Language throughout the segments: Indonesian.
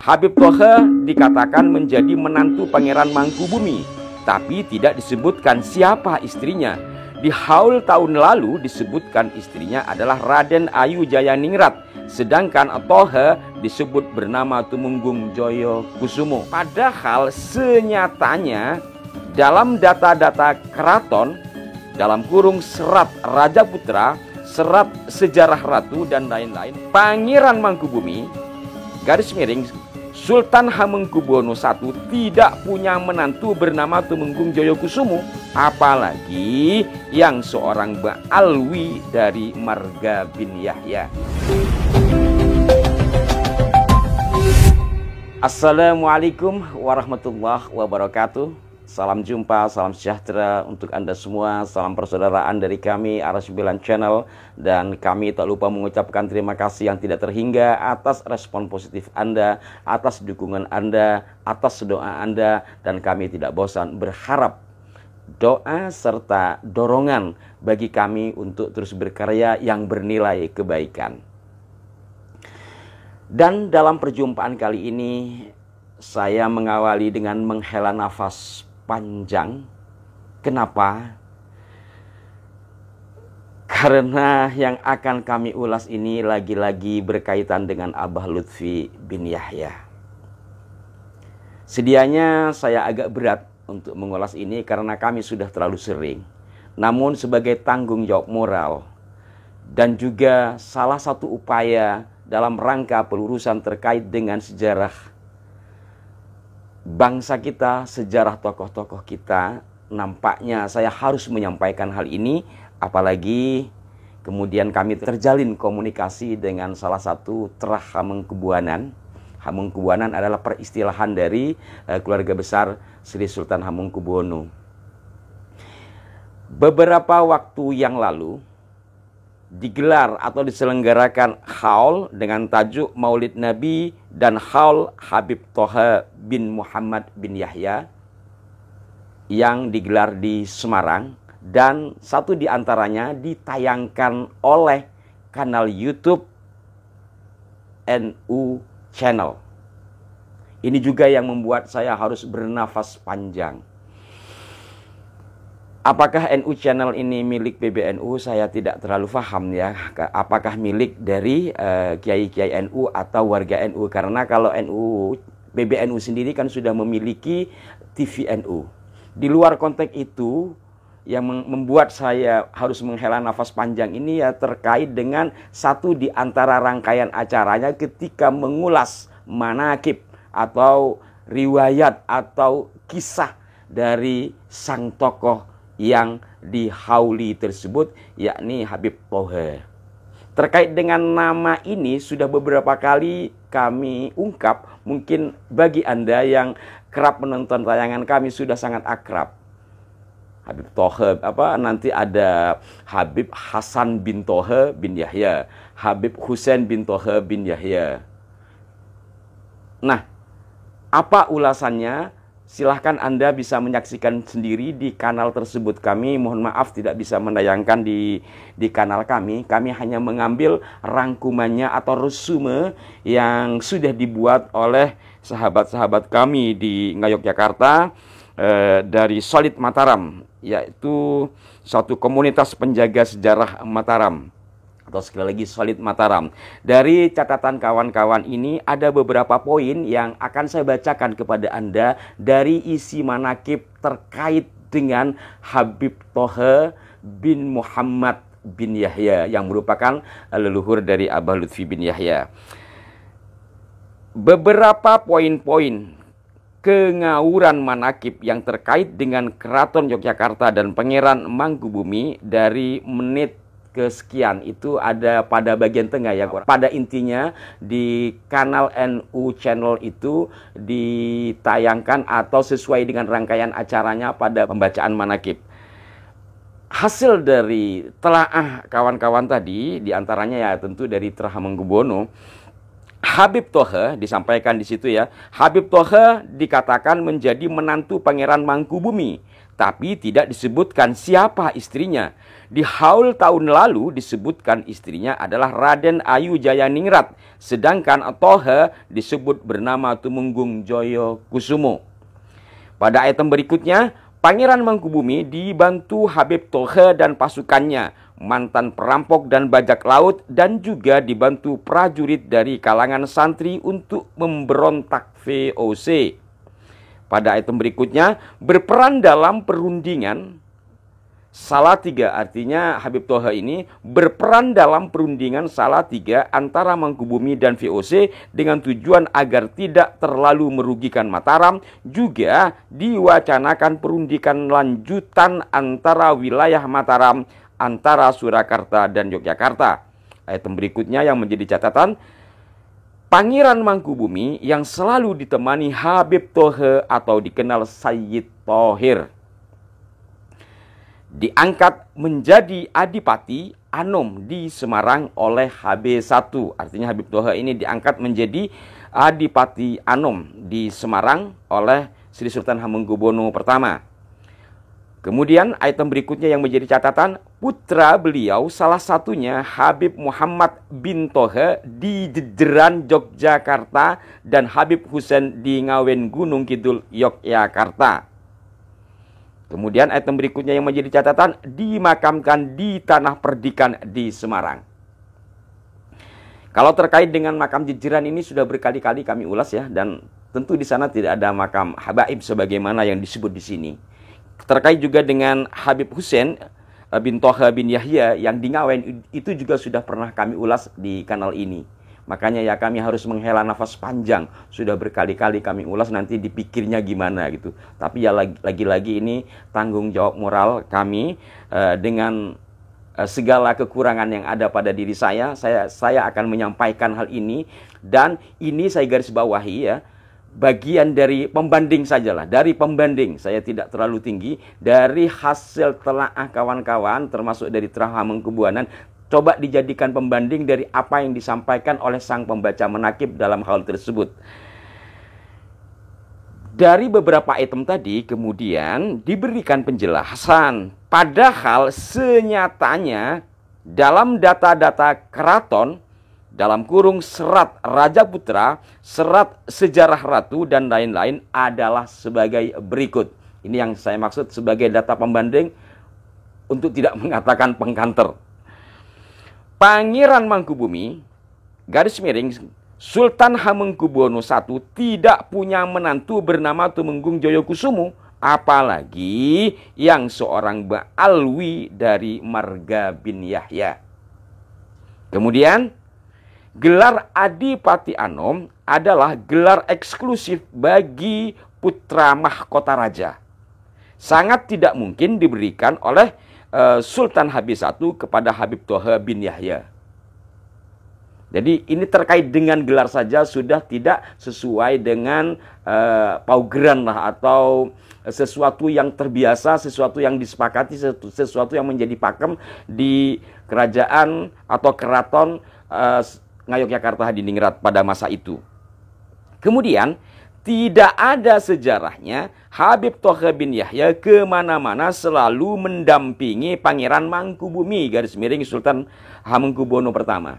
Habib Thoha dikatakan menjadi menantu Pangeran Mangkubumi, tapi tidak disebutkan siapa istrinya. Di haul tahun lalu disebutkan istrinya adalah Raden Ayu Jayaningrat, sedangkan Thoha disebut bernama Tumenggung Joyo Kusumo. Padahal senyatanya dalam data-data keraton, dalam kurung serat Raja Putra, serat sejarah ratu dan lain-lain, Pangeran Mangkubumi garis miring Sultan Hamengkubuwono I tidak punya menantu bernama Tumenggung Joyokusumo, apalagi yang seorang Ba'alwi dari marga bin Yahya. Assalamualaikum warahmatullahi wabarakatuh. Salam jumpa, salam sejahtera untuk Anda semua. Salam persaudaraan dari kami Ar-9 Channel. Dan kami tak lupa mengucapkan terima kasih yang tidak terhingga atas respon positif Anda, atas dukungan Anda, atas doa Anda. Dan kami tidak bosan berharap doa serta dorongan bagi kami untuk terus berkarya yang bernilai kebaikan. Dan dalam perjumpaan kali ini saya mengawali dengan menghela nafas panjang. Kenapa? Karena yang akan kami ulas ini lagi-lagi berkaitan dengan Abah Lutfi bin Yahya. Sedianya saya agak berat untuk mengulas ini karena kami sudah terlalu sering. Namun sebagai tanggung jawab moral dan juga salah satu upaya dalam rangka pelurusan terkait dengan sejarah bangsa kita, sejarah tokoh-tokoh kita, nampaknya saya harus menyampaikan hal ini, apalagi kemudian kami terjalin komunikasi dengan salah satu terah Hamengkubuwanan. Hamengkubuwanan adalah peristilahan dari keluarga besar Sri Sultan Hamengkubuwono. Beberapa waktu yang lalu digelar atau diselenggarakan haul dengan tajuk Maulid Nabi dan haul Habib Thoha bin Muhammad bin Yahya yang digelar di Semarang, dan satu di antaranya ditayangkan oleh kanal YouTube NU Channel. Ini juga yang membuat saya harus bernafas panjang. Apakah NU Channel ini milik PBNU? Saya tidak terlalu paham ya. Apakah milik dari kiai-kiai NU atau warga NU? Karena kalau PBNU sendiri kan sudah memiliki TV NU. Di luar konteks itu, yang membuat saya harus menghela nafas panjang ini ya terkait dengan satu di antara rangkaian acaranya ketika mengulas manaqib atau riwayat atau kisah dari sang tokoh yang dihauli tersebut, yakni Habib Thoha. Terkait dengan nama ini sudah beberapa kali kami ungkap, mungkin bagi Anda yang kerap menonton tayangan kami sudah sangat akrab. Habib Thoha, nanti ada Habib Hasan bin Thoha bin Yahya, Habib Husain bin Thoha bin Yahya. Nah, apa ulasannya? Silahkan Anda bisa menyaksikan sendiri di kanal tersebut. Kami mohon maaf tidak bisa menayangkan di kanal kami. Kami hanya mengambil rangkumannya atau resume yang sudah dibuat oleh sahabat-sahabat kami di Ngayogyakarta dari Solid Mataram, yaitu suatu komunitas penjaga sejarah Mataram, atau sekali lagi Solid Mataram. Dari catatan kawan-kawan ini ada beberapa poin yang akan saya bacakan kepada Anda dari isi manaqib terkait dengan Habib Thoha bin Muhammad bin Yahya yang merupakan leluhur dari Abah Lutfi bin Yahya. Beberapa poin-poin kengawuran manaqib yang terkait dengan Keraton Yogyakarta dan Pangeran Mangkubumi dari menit kesekian itu ada pada bagian tengah ya. Pada intinya di kanal NU Channel itu ditayangkan atau sesuai dengan rangkaian acaranya pada pembacaan manaqib. Hasil dari telaah kawan-kawan tadi, diantaranya ya tentu dari Terah Hamengkubuwono, Habib Tohe disampaikan di situ ya. Habib Tohe dikatakan menjadi menantu Pangeran Mangkubumi, tapi tidak disebutkan siapa istrinya. Di haul tahun lalu disebutkan istrinya adalah Raden Ayu Jayaningrat, sedangkan Tohe disebut bernama Tumenggung Joyo Kusumo. Pada item berikutnya, Pangeran Mangkubumi dibantu Habib Tohe dan pasukannya, mantan perampok dan bajak laut, dan juga dibantu prajurit dari kalangan santri untuk memberontak VOC. Pada item berikutnya, berperan dalam perundingan Salatiga, artinya Habib Tohe ini berperan dalam perundingan Salatiga antara Mangkubumi dan VOC dengan tujuan agar tidak terlalu merugikan Mataram. Juga diwacanakan perundingan lanjutan antara wilayah Mataram, antara Surakarta dan Yogyakarta. Item berikutnya yang menjadi catatan, Pangeran Mangkubumi yang selalu ditemani Habib Tohe atau dikenal Sayyid Thohir diangkat menjadi Adipati Anom di Semarang oleh HB1. Artinya Habib Tohe ini diangkat menjadi Adipati Anom di Semarang oleh Sri Sultan Hamengkubuwono I. Kemudian item berikutnya yang menjadi catatan, putra beliau salah satunya Habib Muhammad bin Tohe di Jejeran Yogyakarta dan Habib Husain di Ngawen Gunung Kidul Yogyakarta. Kemudian item berikutnya yang menjadi catatan, dimakamkan di Tanah Perdikan di Semarang. Kalau terkait dengan makam jejeran ini sudah berkali-kali kami ulas ya, dan tentu di sana tidak ada makam habaib sebagaimana yang disebut di sini. Terkait juga dengan Habib Husain bin Tohe bin Yahya yang di Ngawen, itu juga sudah pernah kami ulas di kanal ini. Makanya ya kami harus menghela nafas panjang. Sudah berkali-kali kami ulas, nanti dipikirnya gimana gitu. Tapi ya lagi-lagi ini tanggung jawab moral kami dengan segala kekurangan yang ada pada diri saya akan menyampaikan hal ini. Dan ini saya garis bawahi ya, bagian dari pembanding sajalah. Dari pembanding, saya tidak terlalu tinggi. Dari hasil telaah kawan-kawan, termasuk dari Traha Hamengkubuwono, coba dijadikan pembanding dari apa yang disampaikan oleh sang pembaca menakib dalam hal tersebut. Dari beberapa item tadi kemudian diberikan penjelasan, padahal senyatanya dalam data-data keraton, dalam kurung serat Raja Putra, serat sejarah ratu, dan lain-lain adalah sebagai berikut. Ini yang saya maksud sebagai data pembanding untuk tidak mengatakan pengkanter. Pangeran Mangkubumi, garis miring, Sultan Hamengkubuwono I tidak punya menantu bernama Tumenggung Joyo Kusumo, apalagi yang seorang ba'alwi dari Marga bin Yahya. Kemudian, gelar Adipati Anom adalah gelar eksklusif bagi putra mahkota raja. Sangat tidak mungkin diberikan oleh Sultan Habib I kepada Habib Tohe bin Yahya. Jadi ini terkait dengan gelar saja sudah tidak sesuai dengan paugeran lah, atau sesuatu yang terbiasa, sesuatu yang disepakati, sesuatu yang menjadi pakem di kerajaan atau keraton Ngayogyakarta Hadiningrat pada masa itu. Kemudian tidak ada sejarahnya Habib Tohe bin Yahya kemana-mana selalu mendampingi Pangeran Mangkubumi, garis miring Sultan Hamengkubuwono I.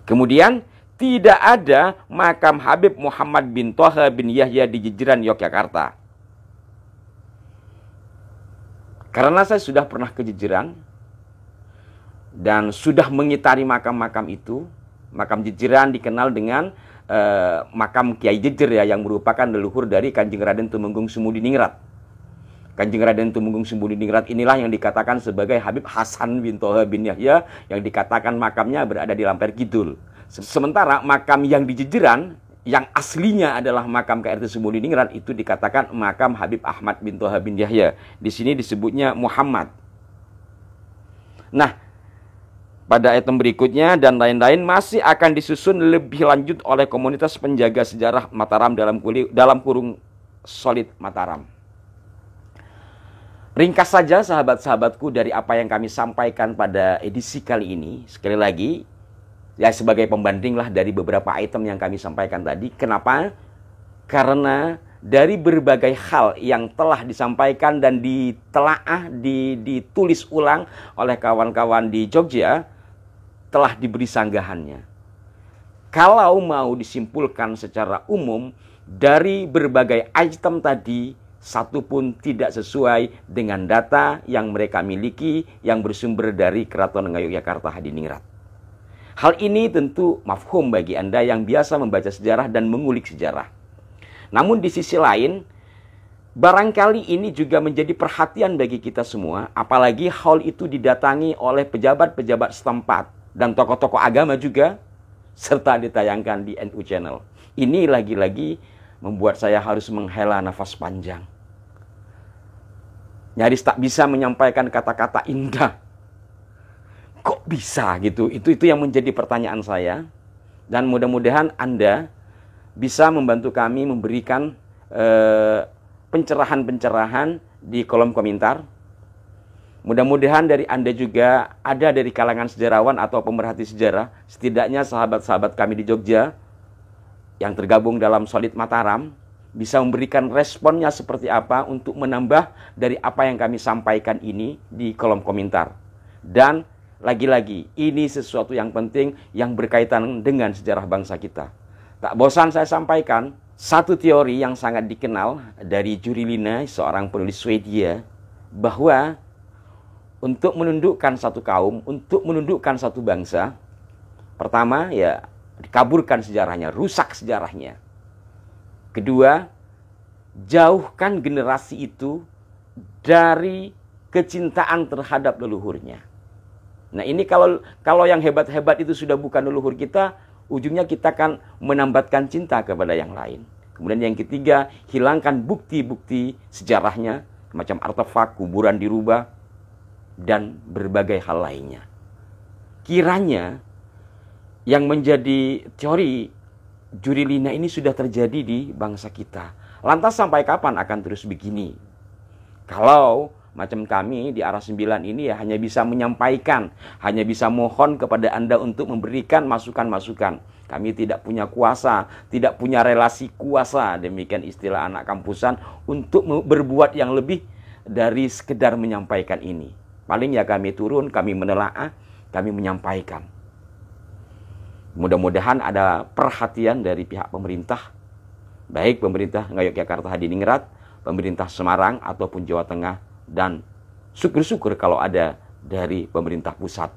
Kemudian tidak ada makam Habib Muhammad bin Tohe bin Yahya di Jejeran Yogyakarta. Karena saya sudah pernah ke Jejeran dan sudah mengitari makam-makam itu. Makam Jejeran dikenal dengan makam Kiai Jejer ya, yang merupakan leluhur dari Kanjeng Raden Tumenggung Sumudiningrat. Kanjeng Raden Tumenggung Sumudiningrat inilah yang dikatakan sebagai Habib Hasan bin Tohe bin Yahya, yang dikatakan makamnya berada di Lamper Kidul. Sementara makam yang di Jejeran, yang aslinya adalah makam KRT Sumudiningrat, itu dikatakan makam Habib Ahmad bin Tohe bin Yahya. Di sini disebutnya Muhammad. Nah, pada item berikutnya dan lain-lain masih akan disusun lebih lanjut oleh komunitas penjaga sejarah Mataram dalam kurung Solid Mataram. Ringkas saja sahabat-sahabatku dari apa yang kami sampaikan pada edisi kali ini. Sekali lagi, Ya sebagai pembanding lah dari beberapa item yang kami sampaikan tadi. Kenapa? Karena dari berbagai hal yang telah disampaikan dan ditelaah, ditulis ulang oleh kawan-kawan di Jogja, telah diberi sanggahannya. Kalau mau disimpulkan secara umum, dari berbagai item tadi, satu pun tidak sesuai dengan data yang mereka miliki yang bersumber dari Keraton Ngayogyakarta Hadiningrat. Hal ini tentu mafhum bagi Anda yang biasa membaca sejarah dan mengulik sejarah. Namun di sisi lain, barangkali ini juga menjadi perhatian bagi kita semua, apalagi hal itu didatangi oleh pejabat-pejabat setempat dan tokoh-tokoh agama juga, serta ditayangkan di NU Channel. Ini lagi-lagi membuat saya harus menghela nafas panjang. Nyaris tak bisa menyampaikan kata-kata indah. Kok bisa gitu? Itu yang menjadi pertanyaan saya. Dan mudah-mudahan Anda bisa membantu kami memberikan pencerahan-pencerahan di kolom komentar. Mudah-mudahan dari Anda juga ada dari kalangan sejarawan atau pemerhati sejarah, setidaknya sahabat-sahabat kami di Jogja yang tergabung dalam Solid Mataram, bisa memberikan responnya seperti apa untuk menambah dari apa yang kami sampaikan ini di kolom komentar. Dan lagi-lagi, ini sesuatu yang penting yang berkaitan dengan sejarah bangsa kita. Tak bosan saya sampaikan, satu teori yang sangat dikenal dari Juri Linna, seorang penulis Swedia, bahwa untuk menundukkan satu kaum, untuk menundukkan satu bangsa, pertama ya dikaburkan sejarahnya, rusak sejarahnya. Kedua, jauhkan generasi itu dari kecintaan terhadap leluhurnya. Nah ini kalau yang hebat-hebat itu sudah bukan leluhur kita, ujungnya kita akan menambatkan cinta kepada yang lain. Kemudian yang ketiga, hilangkan bukti-bukti sejarahnya, macam artefak, kuburan dirubah, dan berbagai hal lainnya. Kiranya yang menjadi teori Juri Linna ini sudah terjadi di bangsa kita. Lantas sampai kapan akan terus begini? Kalau macam kami di Arah 9 ini ya hanya bisa menyampaikan, hanya bisa mohon kepada Anda untuk memberikan masukan-masukan. Kami tidak punya kuasa, tidak punya relasi kuasa, demikian istilah anak kampusan, untuk berbuat yang lebih dari sekedar menyampaikan ini. Paling ya kami turun, kami menelaah, kami menyampaikan. Mudah-mudahan ada perhatian dari pihak pemerintah, baik pemerintah Ngayogyakarta Hadiningrat, pemerintah Semarang ataupun Jawa Tengah, dan syukur-syukur kalau ada dari pemerintah pusat.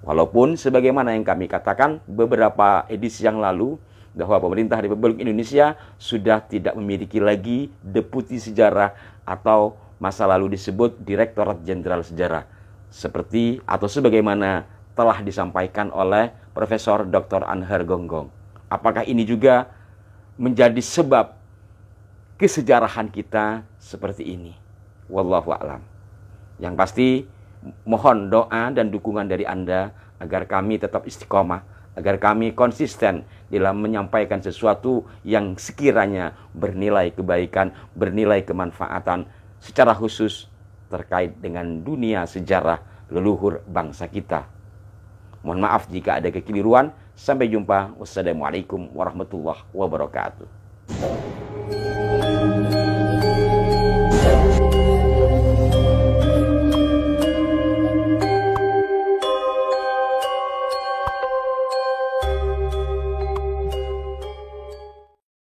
Walaupun sebagaimana yang kami katakan beberapa edisi yang lalu, bahwa pemerintah Republik Indonesia sudah tidak memiliki lagi deputi sejarah atau masa lalu disebut Direktorat Jenderal Sejarah, seperti atau sebagaimana telah disampaikan oleh Profesor Dr. Anhar Gonggong. Apakah ini juga menjadi sebab kesejarahan kita seperti ini? Wallahu a'lam. Yang pasti mohon doa dan dukungan dari Anda agar kami tetap istiqomah, agar kami konsisten dalam menyampaikan sesuatu yang sekiranya bernilai kebaikan, bernilai kemanfaatan, secara khusus terkait dengan dunia sejarah leluhur bangsa kita. Mohon maaf jika ada kekeliruan. Sampai jumpa. Wassalamualaikum warahmatullahi wabarakatuh.